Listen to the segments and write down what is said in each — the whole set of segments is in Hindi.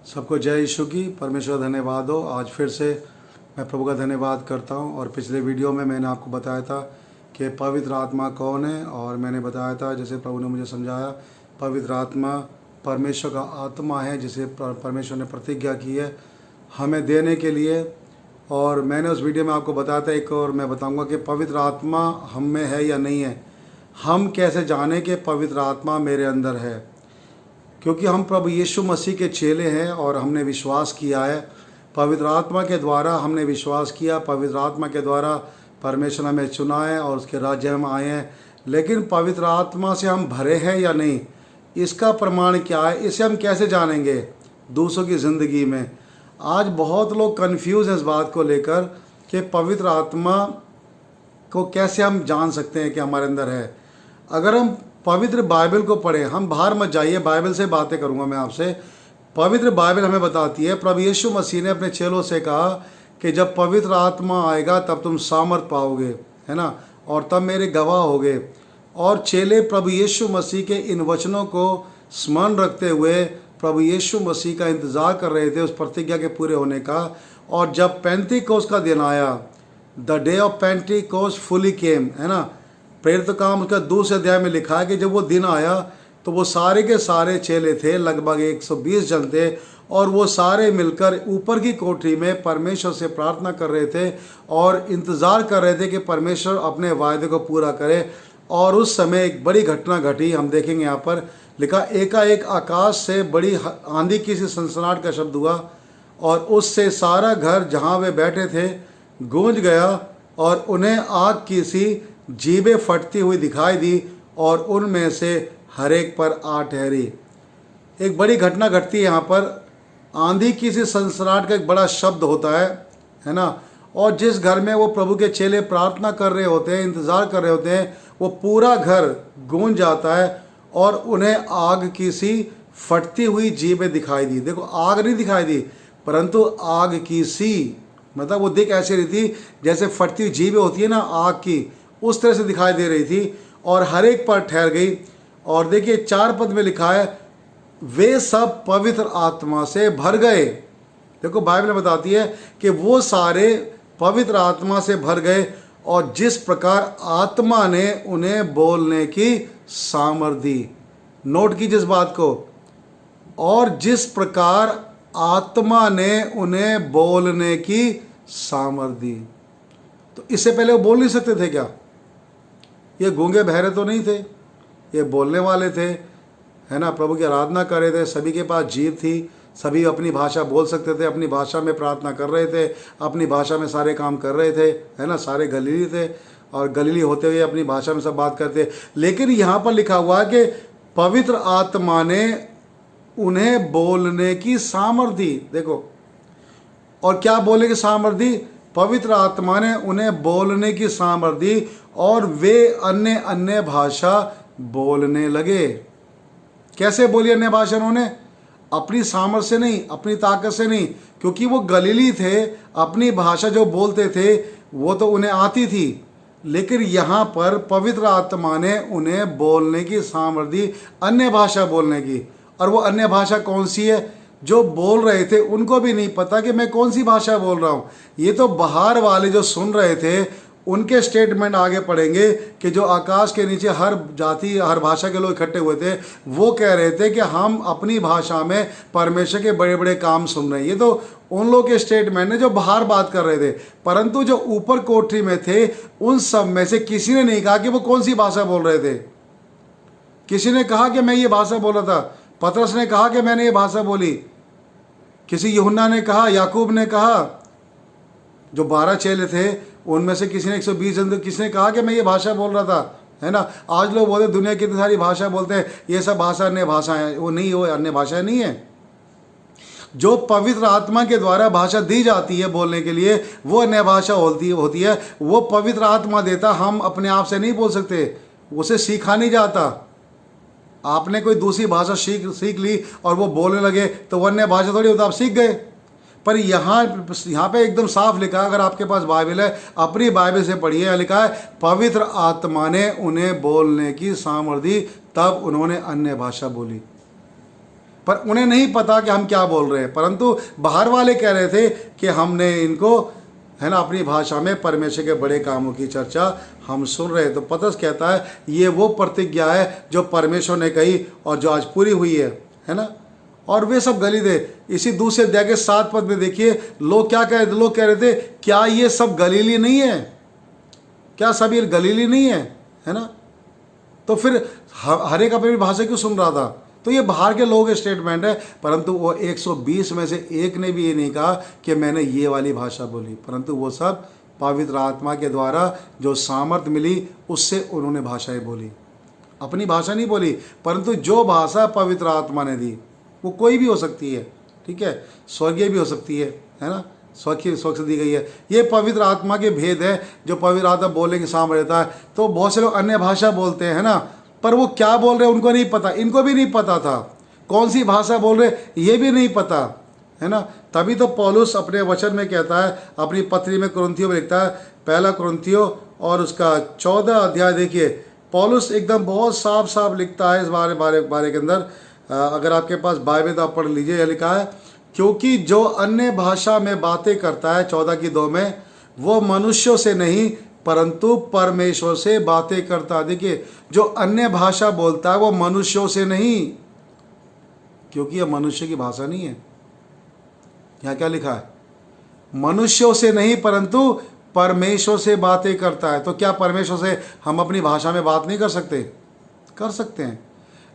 सबको जय यीशु की। परमेश्वर धन्यवाद हो। आज फिर से मैं प्रभु का धन्यवाद करता हूं। और पिछले वीडियो में मैंने आपको बताया था कि पवित्र आत्मा कौन है, और मैंने बताया था जैसे प्रभु ने मुझे समझाया, पवित्र आत्मा परमेश्वर का आत्मा है जिसे परमेश्वर ने प्रतिज्ञा की है हमें देने के लिए। और मैंने उस वीडियो में आपको बताया था एक और मैं बताऊंगा कि पवित्र आत्मा हम में है या नहीं है। हम कैसे जाने कि पवित्र आत्मा मेरे अंदर है, क्योंकि हम प्रभु यीशु मसीह के चेले हैं और हमने विश्वास किया है। पवित्र आत्मा के द्वारा हमने विश्वास किया, पवित्र आत्मा के द्वारा परमेश्वर हमें चुना है और उसके राज्य हम आए हैं। लेकिन पवित्र आत्मा से हम भरे हैं या नहीं, इसका प्रमाण क्या है, इसे हम कैसे जानेंगे दूसरों की ज़िंदगी में। आज बहुत लोग कंफ्यूज हैं इस बात को लेकर कि पवित्र आत्मा को कैसे हम जान सकते हैं कि हमारे अंदर है। अगर हम पवित्र बाइबल को पढ़ें, हम बाहर मत जाइए, बाइबल से बातें करूंगा मैं आपसे। पवित्र बाइबल हमें बताती है, प्रभु यीशु मसीह ने अपने चेलों से कहा कि जब पवित्र आत्मा आएगा तब तुम सामर्थ पाओगे, है ना, और तब मेरे गवाह होगे। और चेले प्रभु यीशु मसीह के इन वचनों को स्मरण रखते हुए प्रभु यीशु मसीह का इंतज़ार कर रहे थे उस प्रतिज्ञा के पूरे होने का। और जब पेंतीकोस्त का दिन आया, द डे ऑफ पेंटीकोस्ट फुली केम, है ना, प्रेरित काम उसका 2 अध्याय में लिखा है कि जब वो दिन आया तो वो सारे के सारे चेले थे, लगभग 120 जन थे, और वो सारे मिलकर ऊपर की कोठरी में परमेश्वर से प्रार्थना कर रहे थे और इंतज़ार कर रहे थे कि परमेश्वर अपने वायदे को पूरा करे। और उस समय एक बड़ी घटना घटी, हम देखेंगे यहाँ पर लिखा, एकाएक आकाश से बड़ी आंधी की सी सनसनाहट का शब्द हुआ और उससे सारा घर जहाँ वे बैठे थे गूंज गया और उन्हें आग की सी जीभें फटती हुई दिखाई दी और उनमें से हर एक पर आ ठहरी। एक बड़ी घटना घटती है यहाँ पर। आंधी की सी सनसनाहट का एक बड़ा शब्द होता है ना। और जिस घर में वो प्रभु के चेले प्रार्थना कर रहे होते हैं, इंतज़ार कर रहे होते हैं, वो पूरा घर गूंज जाता है और उन्हें आग की सी फटती हुई जीभें दिखाई दी। देखो, आग नहीं दिखाई दी, परंतु आग की सी, मतलब वो दिख ऐसे रही थी जैसे फटती हुई जीभें होती है ना आग की, उस तरह से दिखाई दे रही थी और हर एक पर ठहर गई। और देखिए 4 पद में लिखा है, वे सब पवित्र आत्मा से भर गए। देखो, बाइबल बताती है कि वो सारे पवित्र आत्मा से भर गए और जिस प्रकार आत्मा ने उन्हें बोलने की सामर्थ दी। नोट कीजिए इस बात को, और जिस प्रकार आत्मा ने उन्हें बोलने की सामर्थ दी। तो इससे पहले वो बोल नहीं सकते थे क्या? ये गूंगे बहरे तो नहीं थे, ये बोलने वाले थे, है ना, प्रभु की आराधना कर रहे थे, सभी के पास जीभ थी, सभी अपनी भाषा बोल सकते थे, अपनी भाषा में प्रार्थना कर रहे थे, अपनी भाषा में सारे काम कर रहे थे, है ना, सारे गलीली थे और गलीली होते हुए अपनी भाषा में सब बात करते। लेकिन यहाँ पर लिखा हुआ है कि पवित्र आत्मा ने उन्हें बोलने की सामर्थ दी। देखो, और क्या बोलने की सामर्थ दी? पवित्र आत्मा ने उन्हें बोलने की सामर्थ दी और वे अन्य अन्य भाषा बोलने लगे। कैसे बोली अन्य भाषा? उन्होंने अपनी सामर्थ से नहीं, अपनी ताकत से नहीं, क्योंकि वो गलीली थे, अपनी भाषा जो बोलते थे वो तो उन्हें आती थी। लेकिन यहाँ पर पवित्र आत्मा ने उन्हें बोलने की सामर्थ दी, अन्य भाषा बोलने की। और वो अन्य भाषा कौन सी है? जो बोल रहे थे उनको भी नहीं पता कि मैं कौन सी भाषा बोल रहा हूँ। ये तो बाहर वाले जो सुन रहे थे उनके स्टेटमेंट आगे पढ़ेंगे कि जो आकाश के नीचे हर जाति हर भाषा के लोग इकट्ठे हुए थे, वो कह रहे थे कि हम अपनी भाषा में परमेश्वर के बड़े बड़े काम सुन रहे हैं। ये तो उन लोग के स्टेटमेंट है जो बाहर बात कर रहे थे, परंतु जो ऊपर कोठरी में थे उन सब में से किसी ने नहीं कहा कि वो कौन सी भाषा बोल रहे थे। किसी ने कहा कि मैं ये भाषा बोल रहा था, पतरस ने कहा कि मैंने ये भाषा बोली, किसी यूहन्ना ने कहा, याकूब ने कहा, जो 12 चेले थे उनमें से किसी ने 120 जन, किसी ने कहा कि मैं ये भाषा बोल रहा था, है ना। आज लोग बोलते दुनिया की इतनी सारी भाषा बोलते हैं, ये सब भाषा अन्य भाषा है। वो नहीं, वो अन्य भाषा नहीं है। जो पवित्र आत्मा के द्वारा भाषा दी जाती है बोलने के लिए, वो अन्य भाषा होती है। वो पवित्र आत्मा देता, हम अपने आप से नहीं बोल सकते, उसे सीखा नहीं जाता। आपने कोई दूसरी भाषा सीख ली और वो बोलने लगे तो वो अन्य भाषा थोड़ी होता, आप सीख गए। पर यहाँ पे एकदम साफ लिखा है, अगर आपके पास बाइबल है अपनी बाइबल से पढ़िए, लिखा है पवित्र आत्मा ने उन्हें बोलने की सामर्थ दी, तब उन्होंने अन्य भाषा बोली। पर उन्हें नहीं पता कि हम क्या बोल रहे हैं, परंतु बाहर वाले कह रहे थे कि हमने इनको, है ना, अपनी भाषा में परमेश्वर के बड़े कामों की चर्चा हम सुन रहे हैं। तो पतरस कहता है ये वो प्रतिज्ञा है जो परमेश्वर ने कही और जो आज पूरी हुई है ना। और वे सब गलील थे। इसी दूसरे अध्याय के 7 पद में देखिए लोग क्या कह रहे थे, लोग कह रहे थे क्या ये सब गलीली नहीं है, क्या सब ये गलीली नहीं है ना। तो फिर हर एक अपनी भाषा क्यों सुन रहा था। तो ये बाहर के लोगों के स्टेटमेंट है, परंतु वो 120 में से एक ने भी ये नहीं कहा कि मैंने ये वाली भाषा बोली, परंतु वो सब पवित्र आत्मा के द्वारा जो सामर्थ मिली उससे उन्होंने भाषाएं बोली। अपनी भाषा नहीं बोली, परंतु जो भाषा पवित्र आत्मा ने दी वो कोई भी हो सकती है, ठीक है, स्वर्गीय भी हो सकती है ना, स्वर्ग से दी गई है। ये पवित्र आत्मा के भेद है जो पवित्र आत्मा बोलने के सामने रहता है। तो बहुत से लोग अन्य भाषा बोलते हैं ना, पर वो क्या बोल रहे हैं उनको नहीं पता, इनको भी नहीं पता था कौन सी भाषा बोल रहे ये भी नहीं पता, है ना। तभी तो पौलुस अपने वचन में कहता है, अपनी पत्री में कुरिन्थियों में लिखता है, पहला कुरिन्थियों और उसका 14 अध्याय देखिए, पौलुस एकदम बहुत साफ साफ लिखता है इस बारे के अंदर। अगर आपके पास बाइबल तो आप पढ़ लीजिए। यह लिखा है क्योंकि जो अन्य भाषा में बातें करता है 14:2 में, वो मनुष्यों से नहीं परंतु परमेश्वर से बातें करता है। देखिए जो अन्य भाषा बोलता है वो मनुष्यों से नहीं, क्योंकि यह मनुष्य की भाषा नहीं है। यहाँ क्या लिखा है, मनुष्यों से नहीं परंतु परमेश्वर से बातें करता है। तो क्या परमेश्वर से हम अपनी भाषा में बात नहीं कर सकते? कर सकते हैं,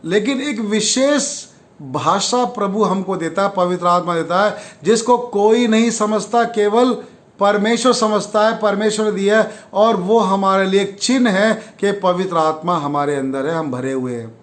लेकिन एक विशेष भाषा प्रभु हमको देता है, पवित्र आत्मा देता है, जिसको कोई नहीं समझता, केवल परमेश्वर समझता है, परमेश्वर ने दिया है। और वो हमारे लिए एक चिन्ह है कि पवित्र आत्मा हमारे अंदर है, हम भरे हुए हैं।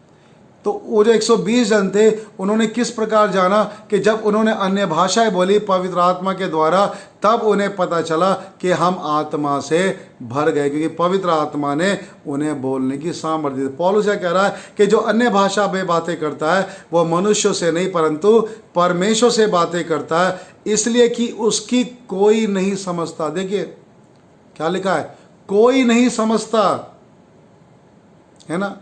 तो वो जो 120 जन थे उन्होंने किस प्रकार जाना कि जब उन्होंने अन्य भाषाएं बोली पवित्र आत्मा के द्वारा, तब उन्हें पता चला कि हम आत्मा से भर गए, क्योंकि पवित्र आत्मा ने उन्हें बोलने की सामर्थ्य दी। पौलुस क्या कह रहा है कि जो अन्य भाषा में बातें करता है वो मनुष्यों से नहीं परंतु परमेश्वर से बातें करता है, इसलिए कि उसकी कोई नहीं समझता। देखिए क्या लिखा है, कोई नहीं समझता, है ना।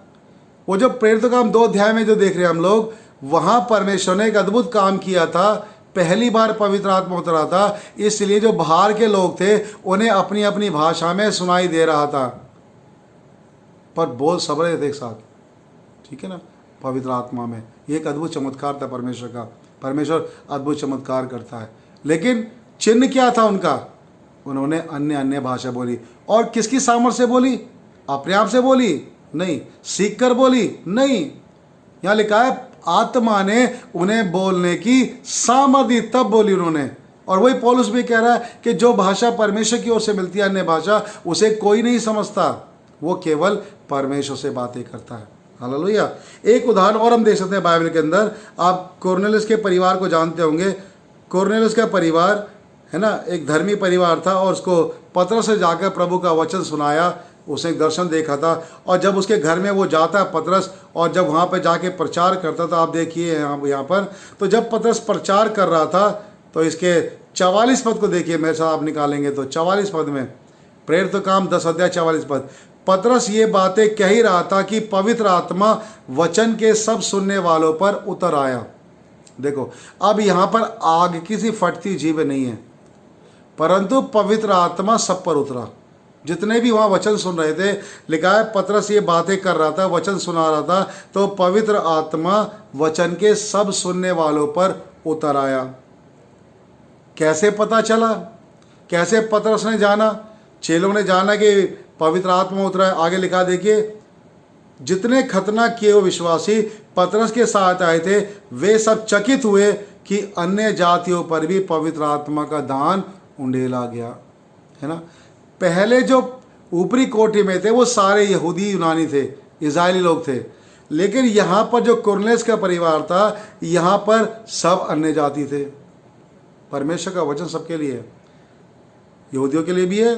वो जो प्रेरित काम 2 अध्याय में जो देख रहे हैं हम लोग, वहां परमेश्वर ने एक अद्भुत काम किया था। पहली बार पवित्र आत्मा उतरा था, इसलिए जो बाहर के लोग थे उन्हें अपनी अपनी भाषा में सुनाई दे रहा था, पर बोल सब रहे थे एक साथ, ठीक है ना। पवित्र आत्मा में ये एक अद्भुत चमत्कार था परमेश्वर का। परमेश्वर अद्भुत चमत्कार करता है, लेकिन चिन्ह क्या था उनका, उन्होंने अन्य भाषा बोली। और किसकी सामर्थ्य से बोली? अपने आप से बोली नहीं, सीख कर बोली नहीं। यहां लिखा है आत्मा ने उन्हें बोलने की सामर्थ्य, तब बोली उन्होंने। और वही पौलुस भी कह रहा है कि जो भाषा परमेश्वर की ओर से मिलती है, अन्य भाषा, उसे कोई नहीं समझता, वो केवल परमेश्वर से बातें करता है। हालेलुया। एक उदाहरण और हम देख सकते हैं बाइबल के अंदर। आप कुरनेलियुस के परिवार को जानते होंगे। कुरनेलियुस का परिवार, है ना, एक धर्मी परिवार था, और उसको पतरस से जाकर प्रभु का वचन सुनाया। उसने एक दर्शन देखा था, और जब उसके घर में वो जाता है पतरस, और जब वहाँ पे जाके प्रचार करता था, आप देखिए यहाँ पर, तो जब पतरस प्रचार कर रहा था तो इसके 44 पद को देखिए, मेरे साथ आप निकालेंगे तो 44 पद में, प्रेरित काम 10 अध्याय 44 पद, पतरस ये बातें कह ही रहा था कि पवित्र आत्मा वचन के सब सुनने वालों पर उतर आया। देखो अब यहाँ पर आग की सी फटती जीभ नहीं है, परंतु पवित्र आत्मा सब पर उतरा। जितने भी वहाँ वचन सुन रहे थे, लिखा है पतरस ये बातें कर रहा था, वचन सुना रहा था, तो पवित्र आत्मा वचन के सब सुनने वालों पर उतर आया। कैसे पता चला? कैसे पतरस ने जाना? चेलों ने जाना कि पवित्र आत्मा उतरा है। आगे लिखा देखिए, जितने खतना किए हुए विश्वासी पतरस के साथ आए थे, वे सब चकित हुए कि अन्य जातियों पर भी पवित्र आत्मा का दान उंडेला गया, है ना। पहले जो ऊपरी कोठी में थे वो सारे यहूदी यूनानी थे, इजरायली लोग थे, लेकिन यहाँ पर जो कुरनेलियुस का परिवार था, यहाँ पर सब अन्य जाति थे। परमेश्वर का वचन सबके लिए है, यहूदियों के लिए भी है,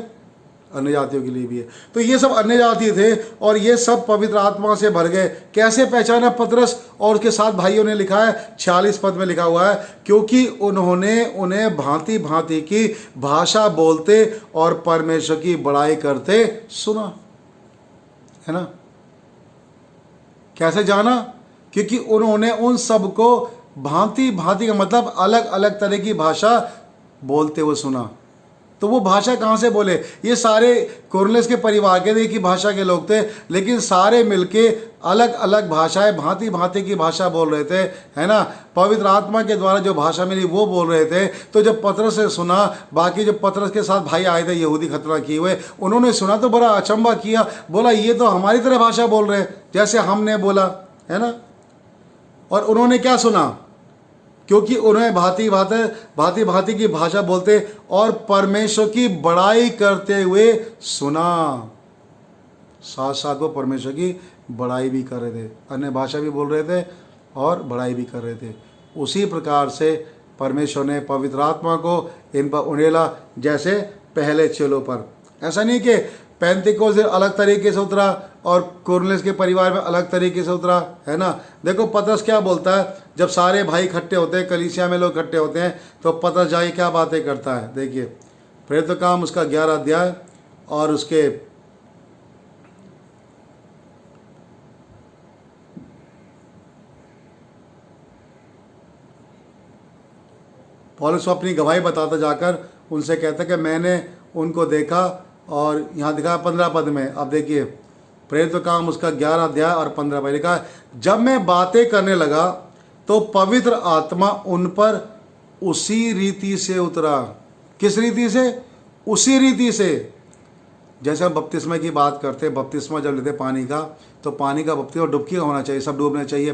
अन्य जातियों के लिए भी है। तो ये सब अन्य जाति थे और ये सब पवित्र आत्मा से भर गए। कैसे पहचाना पतरस और उसके साथ भाइयों ने? लिखा है 46 पद में लिखा हुआ है, क्योंकि उन्होंने उन्हें भांति भांति की भाषा बोलते और परमेश्वर की बड़ाई करते सुना, है ना। कैसे जाना? क्योंकि उन्होंने उन सबको भांति भांति का मतलब अलग अलग तरह की भाषा बोलते हुए सुना। तो वो भाषा कहाँ से बोले? ये सारे कुरनेलियुस के परिवार के एक ही भाषा के लोग थे, लेकिन सारे मिलके अलग अलग भाषाएं, भांति भांति की भाषा बोल रहे थे, है ना। पवित्र आत्मा के द्वारा जो भाषा मिली वो बोल रहे थे। तो जब पतरस से सुना, बाकी जो पतरस के साथ भाई आए थे यहूदी खतना किए हुए, उन्होंने सुना तो बड़ा अचंभा किया, बोला ये तो हमारी तरह भाषा बोल रहे हैं जैसे हमने बोला, है ना। और उन्होंने क्या सुना? क्योंकि उन्हें भांति भांति की भाषा बोलते और परमेश्वर की बड़ाई करते हुए सुना। साथ साथ वो परमेश्वर की बड़ाई भी कर रहे थे, अन्य भाषा भी बोल रहे थे और बड़ाई भी कर रहे थे। उसी प्रकार से परमेश्वर ने पवित्र आत्मा को इन पर उंडेला जैसे पहले चेलों पर। ऐसा नहीं कि पेंतिकोस्त अलग तरीके से उतरा और कुरनेलियुस के परिवार में अलग तरीके से उतरा, है ना। देखो पतरस क्या बोलता है, जब सारे भाई इकट्ठे होते हैं, कलीसिया में लोग इकट्ठे होते हैं, तो पतरस जाके क्या बातें करता है। देखिए प्रेरितों काम उसका 11 अध्याय और उसके पौलुस अपनी गवाही बताता जाकर उनसे कहता है कि मैंने उनको देखा, और यहाँ दिखा 15 पद में। अब देखिए प्रेरितों काम उसका 11 अध्याय और 15 पद लिखा है, जब मैं बातें करने लगा तो पवित्र आत्मा उन पर उसी रीति से उतरा। किस रीति से? उसी रीति से जैसे हम बपतिस्मा की बात करते हैं। बपतिस्मा जब लेते पानी का, तो पानी का बपतिस्मा डुबकी होना चाहिए, सब डूबना चाहिए,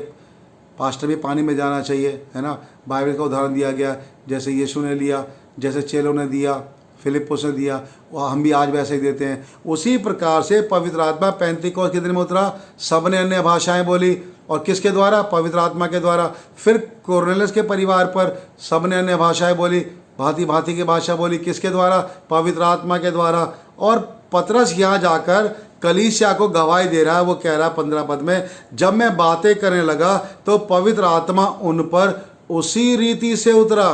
पास्टर भी पानी में जाना चाहिए, है ना। बाइबल का उदाहरण दिया गया, जैसे यीशु ने लिया, जैसे चेलों ने दिया, फिलिप्पुस ने दिया, वो हम भी आज वैसे ही देते हैं। उसी प्रकार से पवित्र आत्मा पेंतिकोस्त के दिन में उतरा, सबने अन्य भाषाएं बोली। और किसके द्वारा? पवित्र आत्मा के द्वारा। फिर कुरनेलियुस के परिवार पर सबने अन्य भाषाएं बोली, भांति भांति की भाषा बोली। किसके द्वारा? पवित्र आत्मा के द्वारा। और पतरस यहाँ जाकर कलीसिया को गवाही दे रहा है। वो कह रहा है 15 पद में, जब मैं बातें करने लगा तो पवित्र आत्मा उन पर उसी रीति से उतरा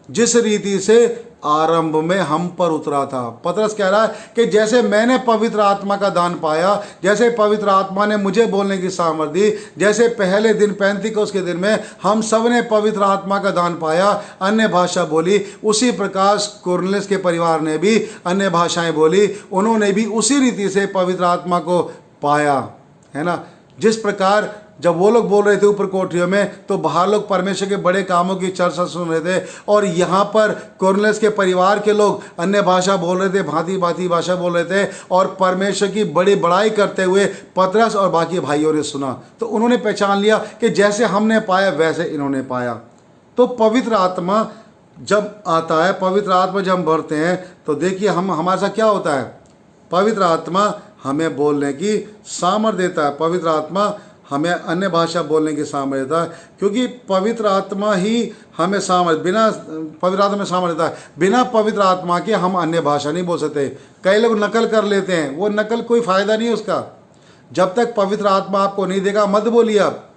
जिस रीति से आरंभ में हम पर उतरा था। पतरस कह रहा है कि जैसे मैंने पवित्र आत्मा का दान पाया, जैसे पवित्र आत्मा ने मुझे बोलने की सामर्थ्य दी, जैसे पहले दिन पेंतिकोस्त के दिन में हम सब ने पवित्र आत्मा का दान पाया, अन्य भाषा बोली, उसी प्रकार कुरनेलियुस के परिवार ने भी अन्य भाषाएं बोली। उन्होंने भी उसी रीति से पवित्र आत्मा को पाया, है ना। जिस प्रकार जब वो लोग बोल रहे थे ऊपर कोठरियों में, तो बाहर लोग परमेश्वर के बड़े कामों की चर्चा सुन रहे थे, और यहाँ पर कुरनेलियुस के परिवार के लोग अन्य भाषा बोल रहे थे, भांति भांति भाषा बोल रहे थे, और परमेश्वर की बड़ी बड़ाई करते हुए पतरस और बाकी भाइयों ने सुना। तो उन्होंने पहचान लिया कि जैसे हमने पाया वैसे इन्होंने पाया। तो पवित्र आत्मा जब आता है, पवित्र आत्मा जब हम भरते हैं, तो देखिए हमारे साथ क्या होता है। पवित्र आत्मा हमें बोलने की सामर्थ्य देता है, पवित्र आत्मा हमें अन्य भाषा बोलने की सामर्थ्य देता है, क्योंकि पवित्र आत्मा ही हमें सामर्थ्य, बिना पवित्र आत्मा में सामर्थ्य देता है। बिना पवित्र आत्मा के हम अन्य भाषा नहीं बोल सकते। कई लोग नकल कर लेते हैं, वो नकल कोई फ़ायदा नहीं है उसका। जब तक पवित्र आत्मा आपको नहीं देगा मत बोलिए आप।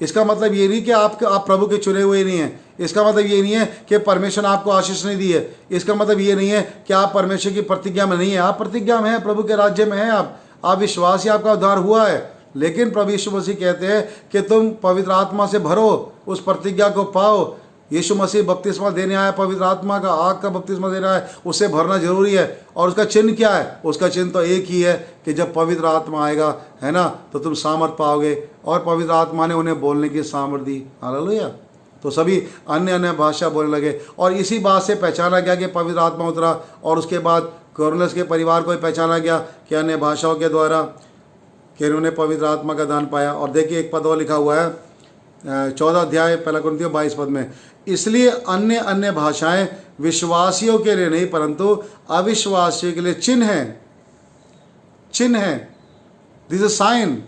इसका मतलब ये नहीं कि आप प्रभु के चुने हुए नहीं हैं। इसका मतलब ये नहीं है कि परमेश्वर ने आपको आशीष नहीं दी है। इसका मतलब ये नहीं है कि आप परमेश्वर की प्रतिज्ञा में नहीं है। आप प्रतिज्ञा में हैं, प्रभु के राज्य में हैं आप विश्वास ही आपका उद्धार हुआ है। लेकिन प्रभु यीशु मसीह कहते हैं कि तुम पवित्र आत्मा से भरो, उस प्रतिज्ञा को पाओ। यीशु मसीह बपतिस्मा देने आया, पवित्र आत्मा का, आग का बपतिस्मा देना है, उससे भरना जरूरी है। और उसका चिन्ह क्या है? उसका चिन्ह तो एक ही है कि जब पवित्र आत्मा आएगा, है ना, तो तुम सामर्थ पाओगे। और पवित्र आत्मा ने उन्हें बोलने की सामर्थ दी। हालेलुया। तो सभी अन्य अन्य भाषा बोलने लगे, और इसी बात से पहचाना गया कि पवित्र आत्मा उतरा। और उसके बाद कुरनेलियुस के परिवार को पहचाना गया कि अन्य भाषाओं के द्वारा कि उन्होंने पवित्र आत्मा का दान पाया। और देखिए एक पद और लिखा हुआ है 14 अध्याय 1 कुरिन्थियों 22 पद में, इसलिए अन्य अन्य भाषाएं विश्वासियों के लिए नहीं परंतु अविश्वासियों के लिए चिन्ह है, चिन्ह है, दिस इज साइन।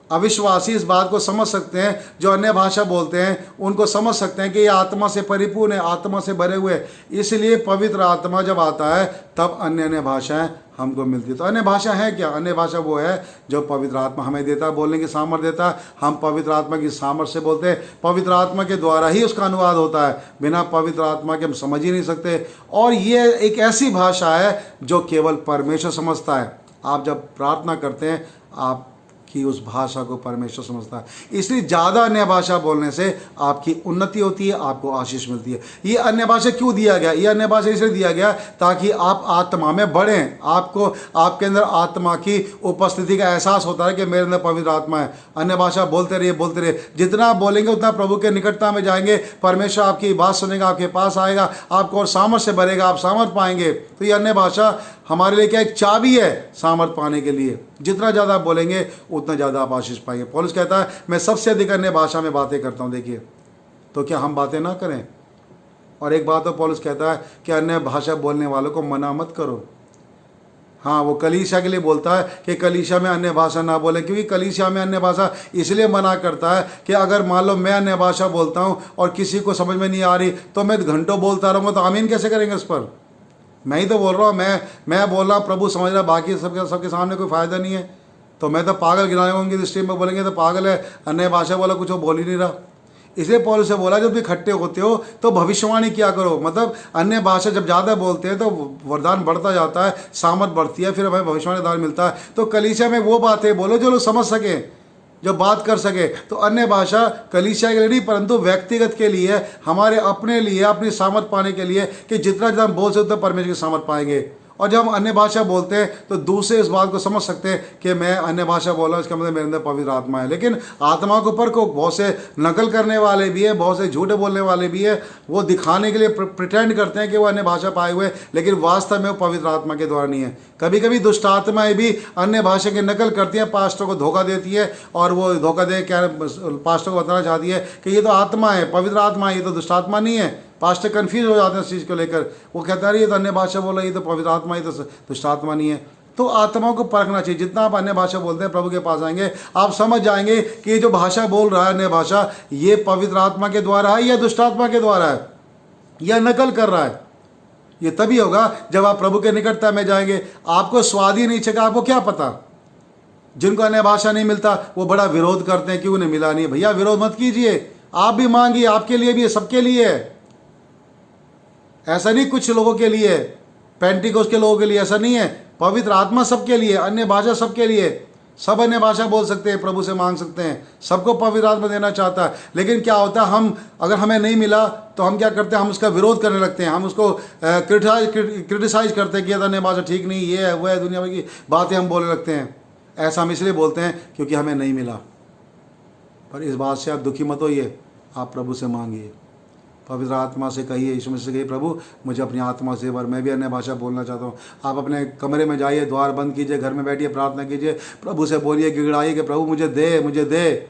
अविश्वासी इस बात को समझ सकते हैं, जो अन्य भाषा बोलते हैं उनको समझ सकते हैं कि ये आत्मा से परिपूर्ण है, आत्मा से भरे हुए। इसलिए पवित्र आत्मा जब आता है तब अन्य अन्य भाषाएं हमको मिलती है। तो अन्य भाषा है क्या? अन्य भाषा वो है जो पवित्र आत्मा हमें देता है, बोलने की सामर्थ्य देता है। हम पवित्र आत्मा की सामर्थ्य से बोलते हैं, पवित्र आत्मा के द्वारा ही उसका अनुवाद होता है। बिना पवित्र आत्मा के हम समझ ही नहीं सकते। और ये एक ऐसी भाषा है जो केवल परमेश्वर समझता है। आप जब प्रार्थना करते हैं, आप कि उस भाषा को परमेश्वर समझता है। इसलिए ज़्यादा अन्य भाषा बोलने से आपकी उन्नति होती है, आपको आशीष मिलती है। ये अन्य भाषा क्यों दिया गया? ये अन्य भाषा इसलिए दिया गया ताकि आप आत्मा में बढ़ें, आपको आपके अंदर आत्मा की उपस्थिति का एहसास होता है कि मेरे अंदर पवित्र आत्मा है। अन्य भाषा बोलते रहिए। जितना आप बोलेंगे उतना प्रभु के निकटता में जाएंगे, परमेश्वर आपकी बात सुनेगा, आपके पास आएगा, आपको और सामर्थ्य से भरेगा, आप सामर्थ पाएंगे। तो ये अन्य भाषा हमारे लिए क्या एक चाबी है सामर्थ पाने के लिए। जितना ज़्यादा आप बोलेंगे उतना ज़्यादा आप आशीष पाएंगे। पौलुस कहता है मैं सबसे अधिक अन्य भाषा में बातें करता हूँ। देखिए, तो क्या हम बातें ना करें? और एक बात तो पौलुस कहता है कि अन्य भाषा बोलने वालों को मना मत करो। हाँ, वो कलीसिया के लिए बोलता है कि कलीसिया में अन्य भाषा ना बोले, क्योंकि कलीसिया में अन्य भाषा इसलिए मना करता है कि अगर मान लो मैं अन्य भाषा बोलता हूँ और किसी को समझ में नहीं आ रही तो मैं घंटों बोलता रहूँगा, तो आमीन कैसे करेंगे उस पर? मैं ही तो बोल रहा हूँ, मैं बोल रहा हूँ, प्रभु समझ रहा, बाकी सबके सामने कोई फ़ायदा नहीं है। तो मैं तो पागल गिनाऊंगा, उनकी दृष्टि में बोलेंगे तो पागल है, अन्य भाषा बोला, कुछ वो बोल ही नहीं रहा। इसलिए पौलुस से बोला जब भी इकट्ठे होते हो तो भविष्यवाणी किया करो। मतलब अन्य भाषा जब ज़्यादा बोलते हैं तो वरदान बढ़ता जाता है, सामर्थ बढ़ती है, फिर हमें भविष्यवाणी दान मिलता है। तो कलीसिया में वो बातें बोलो जो लोग समझ सकें, जो बात कर सके। तो अन्य भाषा कलीसिया के लिए नहीं परंतु व्यक्तिगत के लिए, हमारे अपने लिए, अपनी सामर्थ पाने के लिए कि जितना ज़्यादा हम बोल सकते उतना परमेश्वर की सामर्थ पाएंगे। और जब हम अन्य भाषा बोलते हैं तो दूसरे इस बात को समझ सकते हैं कि मैं अन्य भाषा बोल रहा हूँ, इसका मतलब मेरे अंदर पवित्र आत्मा है। लेकिन आत्मा के ऊपर को बहुत से नकल करने वाले भी है, बहुत से झूठे बोलने वाले भी है। वो दिखाने के लिए प्रिटेंड करते हैं कि वो अन्य भाषा पाए हुए, लेकिन वास्तव में वो पवित्र आत्मा के द्वारा नहीं है। कभी कभी दुष्ट आत्माएं भी अन्य भाषा की नकल करती है, पास्टर को धोखा देती है, और वो धोखा दे क्या पास्टर को बताना चाहती है कि ये तो आत्मा है, पवित्र आत्मा है, ये तो दुष्ट आत्मा नहीं है। पास्टर कंफ्यूज हो जाते हैं इस चीज़ को लेकर। वो कहता है ये तो अन्य भाषा बोला, ये तो पवित्र आत्मा, ये तो दुष्ट आत्मा नहीं है। तो आत्माओं को परखना चाहिए। जितना आप अन्य भाषा बोलते हैं प्रभु के पास आएंगे, आप समझ जाएंगे कि ये जो भाषा बोल रहा है अन्य भाषा, ये पवित्र आत्मा के द्वारा है या दुष्ट आत्मा के द्वारा है, या नकल कर रहा है। ये तभी होगा जब आप प्रभु के निकटता में जाएंगे। आपको स्वाद ही नहीं चखा, आपको क्या पता? जिनको अन्य भाषा नहीं मिलता वो बड़ा विरोध करते हैं, क्यों नहीं मिला नहीं। भैया विरोध मत कीजिए, आप भी मांगिए, आपके लिए भी है, सबके लिए है। ऐसा नहीं कुछ लोगों के लिए, पेंटिकोस के लोगों के लिए ऐसा नहीं है। पवित्र आत्मा सबके लिए, अन्य भाषा सबके लिए। सब अन्य भाषा बोल सकते हैं, प्रभु से मांग सकते हैं, सबको पवित्र आत्मा देना चाहता है। लेकिन क्या होता है, हम अगर हमें नहीं मिला तो हम क्या करते हैं, हम उसका विरोध करने लगते हैं, हम उसको क्रिटिसाइज करते हैं कि अन्य भाषा ठीक नहीं, ये है वो है, दुनिया भर की बातें हम बोलने लगते हैं। ऐसा हम इसलिए बोलते हैं क्योंकि हमें नहीं मिला। पर इस बात से आप दुखी मत होइए, आप प्रभु से मांगिए, पवित्र आत्मा से कहिए, यीशु मसीह से कहिए प्रभु मुझे अपनी आत्मा से भर, मैं भी अन्य भाषा बोलना चाहता हूँ। आप अपने कमरे में जाइए, द्वार बंद कीजिए, घर में बैठिए, प्रार्थना कीजिए, प्रभु से बोलिए, गिड़गिड़ाइए कि प्रभु मुझे दे, मुझे दे।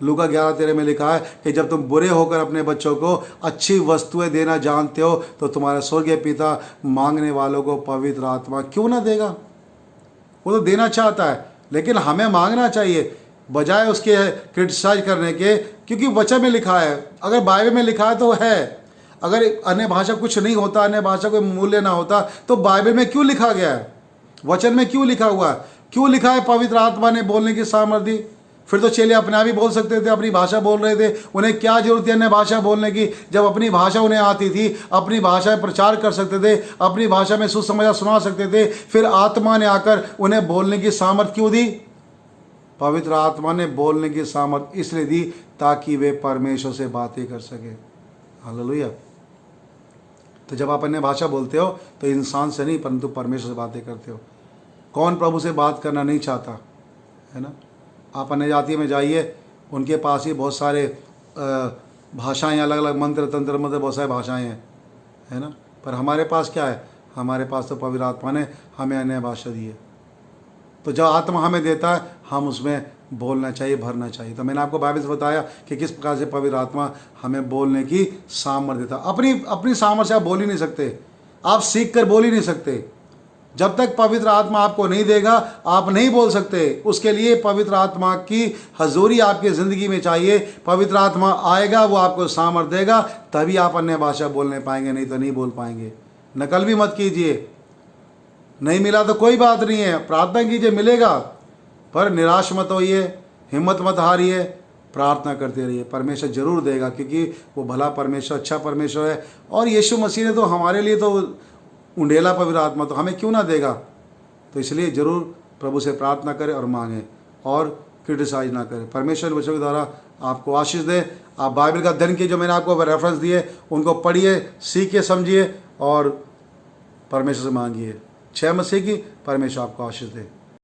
लूका 11:13 में लिखा है कि जब तुम बुरे होकर अपने बच्चों को अच्छी वस्तुएं देना जानते हो तो तुम्हारा स्वर्गीय पिता मांगने वालों को पवित्र आत्मा क्यों ना देगा। वो तो देना चाहता है, लेकिन हमें मांगना चाहिए बजाय उसके क्रिटिसाइज करने के, क्योंकि वचन में लिखा है। अगर बाइबल में लिखा है तो है। अगर अन्य भाषा कुछ नहीं होता, अन्य भाषा कोई मूल्य ना होता तो बाइबल में क्यों लिखा गया है, वचन में क्यों लिखा हुआ है, क्यों लिखा है पवित्र आत्मा ने बोलने की सामर्थ्य। फिर तो चेले अपने आप ही बोल सकते थे, अपनी भाषा बोल रहे थे, उन्हें क्या जरूरत है अन्य भाषा बोलने की, जब अपनी भाषा उन्हें आती थी, अपनी भाषा में प्रचार कर सकते थे, अपनी भाषा में सुसमाचार सुना सकते थे। फिर आत्मा ने आकर उन्हें बोलने की सामर्थ्य क्यों दी? पवित्र आत्मा ने बोलने की सामर्थ्य इसलिए दी ताकि वे परमेश्वर से बातें कर सके। हालेलुया। तो जब आप अन्य भाषा बोलते हो तो इंसान से नहीं परंतु परमेश्वर से बातें करते हो। कौन प्रभु से बात करना नहीं चाहता है ना। आप अन्य जाति में जाइए, उनके पास ही बहुत सारे भाषाएं, अलग अलग मंत्र तंत्र मतलब बहुत सारी भाषाएं हैं, है ना। पर हमारे पास क्या है, हमारे पास तो पवित्र आत्मा ने हमें अन्य भाषा दी है। तो जो आत्मा हमें देता है हम उसमें बोलना चाहिए, भरना चाहिए। तो मैंने आपको बाइबल से बताया कि किस प्रकार से पवित्र आत्मा हमें बोलने की सामर्थ्य देता है। अपनी सामर्थ्य से आप बोल ही नहीं सकते, आप सीख कर बोल ही नहीं सकते। जब तक पवित्र आत्मा आपको नहीं देगा आप नहीं बोल सकते। उसके लिए पवित्र आत्मा की हजूरी आपकी ज़िंदगी में चाहिए। पवित्र आत्मा आएगा, वो आपको सामर्थ्य देगा, तभी आप अन्य भाषा बोलने पाएंगे, नहीं तो नहीं बोल पाएंगे। नकल भी मत कीजिए। नहीं मिला तो कोई बात नहीं है, प्रार्थना कीजिए, मिलेगा। पर निराश मत होइए, हिम्मत मत हारिए, प्रार्थना करते रहिए, परमेश्वर जरूर देगा, क्योंकि वो भला परमेश्वर, अच्छा परमेश्वर है। और यीशु मसीह ने तो हमारे लिए तो उंडेला पवित्र आत्मा, तो हमें क्यों ना देगा। तो इसलिए ज़रूर प्रभु से प्रार्थना करें और मांगें, और क्रिटिसाइज ना करें। परमेश्वर वचन के द्वारा आपको आशीष दे। आप बाइबल का अध्ययन की जो मैंने आपको रेफरेंस दिए उनको पढ़िए, सीखिए, समझिए और परमेश्वर से मांगिए। 6 मसीह की परमेश्वर आपको आशीष दे।